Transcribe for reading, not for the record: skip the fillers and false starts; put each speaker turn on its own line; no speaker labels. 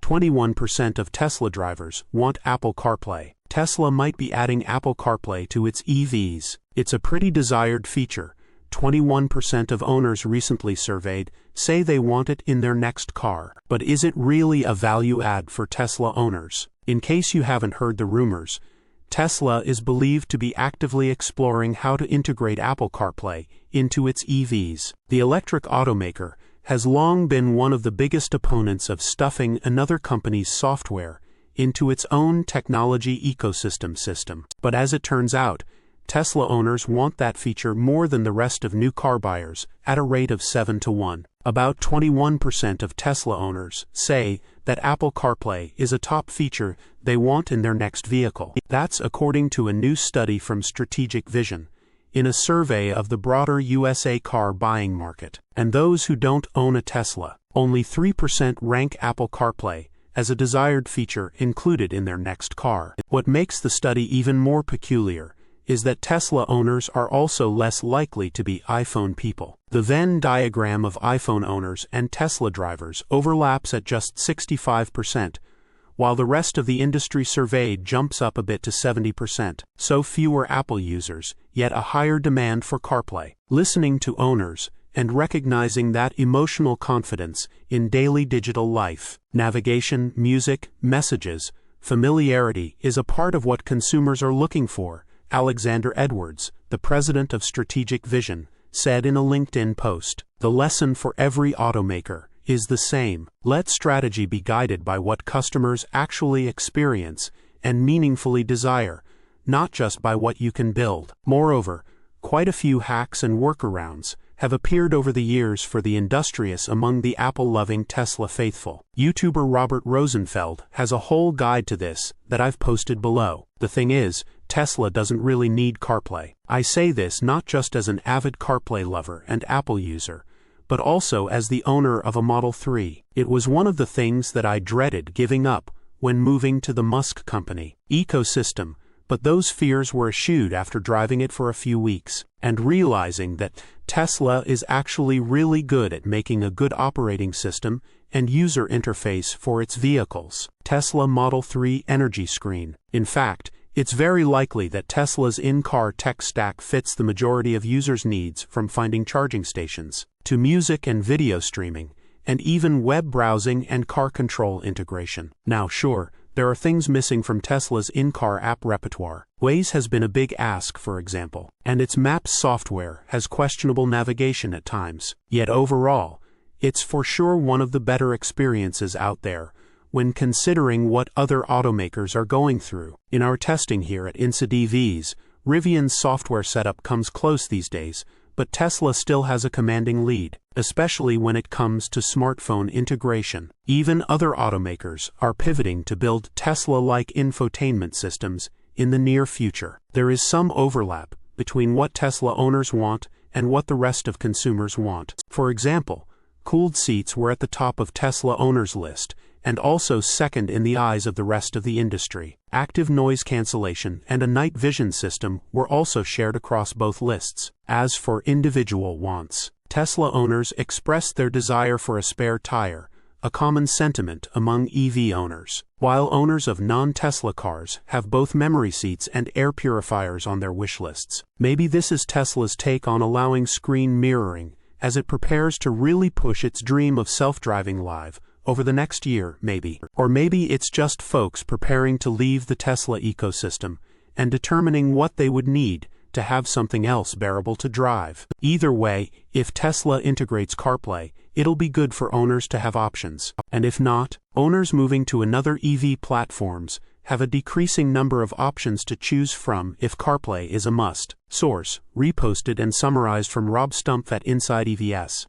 21% of Tesla drivers want Apple CarPlay. Tesla might be adding Apple CarPlay to its EVs. It's a pretty desired feature. 21% of owners recently surveyed say they want it in their next car. But is it really a value add for Tesla owners? In case you haven't heard the rumors, Tesla is believed to be actively exploring how to integrate Apple CarPlay into its EVs. The electric automaker has long been one of the biggest opponents of stuffing another company's software into its own technology ecosystem. But as it turns out, Tesla owners want that feature more than the rest of new car buyers at a rate of 7-to-1. About 21% of Tesla owners say that Apple CarPlay is a top feature they want in their next vehicle. That's according to a new study from Strategic Vision, in a survey of the broader USA car buying market. And those who don't own a Tesla, only 3% rank Apple CarPlay as a desired feature included in their next car. What makes the study even more peculiar is that Tesla owners are also less likely to be iPhone people. The Venn diagram of iPhone owners and Tesla drivers overlaps at just 65%, while the rest of the industry surveyed jumps up a bit to 70%. So fewer Apple users, yet a higher demand for CarPlay. Listening to owners and recognizing that emotional confidence in daily digital life, navigation, music, messages, familiarity is a part of what consumers are looking for, Alexander Edwards, the president of Strategic Vision, said in a LinkedIn post. The lesson for every automaker is the same. Let strategy be guided by what customers actually experience and meaningfully desire, not just by what you can build. Moreover, quite a few hacks and workarounds have appeared over the years for the industrious among the Apple-loving Tesla faithful. YouTuber Robert Rosenfeld has a whole guide to this that I've posted below. The thing is, Tesla doesn't really need CarPlay. I say this not just as an avid CarPlay lover and Apple user, but also as the owner of a Model 3. It was one of the things that I dreaded giving up when moving to the Musk company ecosystem, but those fears were eschewed after driving it for a few weeks, and realizing that Tesla is actually really good at making a good operating system and user interface for its vehicles. Tesla Model 3 Energy Screen. In fact, it's very likely that Tesla's in-car tech stack fits the majority of users' needs, from finding charging stations to music and video streaming, and even web browsing and car control integration. Now sure, there are things missing from Tesla's in-car app repertoire. Waze has been a big ask, for example, and its Maps software has questionable navigation at times. Yet overall, it's for sure one of the better experiences out there when considering what other automakers are going through. In our testing here at insideevs, Rivian's software setup comes close these days, but Tesla still has a commanding lead, especially when it comes to smartphone integration. Even other automakers are pivoting to build Tesla-like infotainment systems in the near future. There is some overlap between what Tesla owners want and what the rest of consumers want. For example, cooled seats were at the top of Tesla owners' list, and also second in the eyes of the rest of the industry. Active noise cancellation and a night vision system were also shared across both lists. As for individual wants, Tesla owners expressed their desire for a spare tire, a common sentiment among EV owners, while owners of non-Tesla cars have both memory seats and air purifiers on their wish lists. Maybe this is Tesla's take on allowing screen mirroring as it prepares to really push its dream of self-driving live over the next year, maybe. Or maybe it's just folks preparing to leave the Tesla ecosystem and determining what they would need to have something else bearable to drive. Either way, if Tesla integrates CarPlay, it'll be good for owners to have options. And if not, owners moving to another EV platforms have a decreasing number of options to choose from if CarPlay is a must. Source: reposted and summarized from Rob Stumpf at insideevs.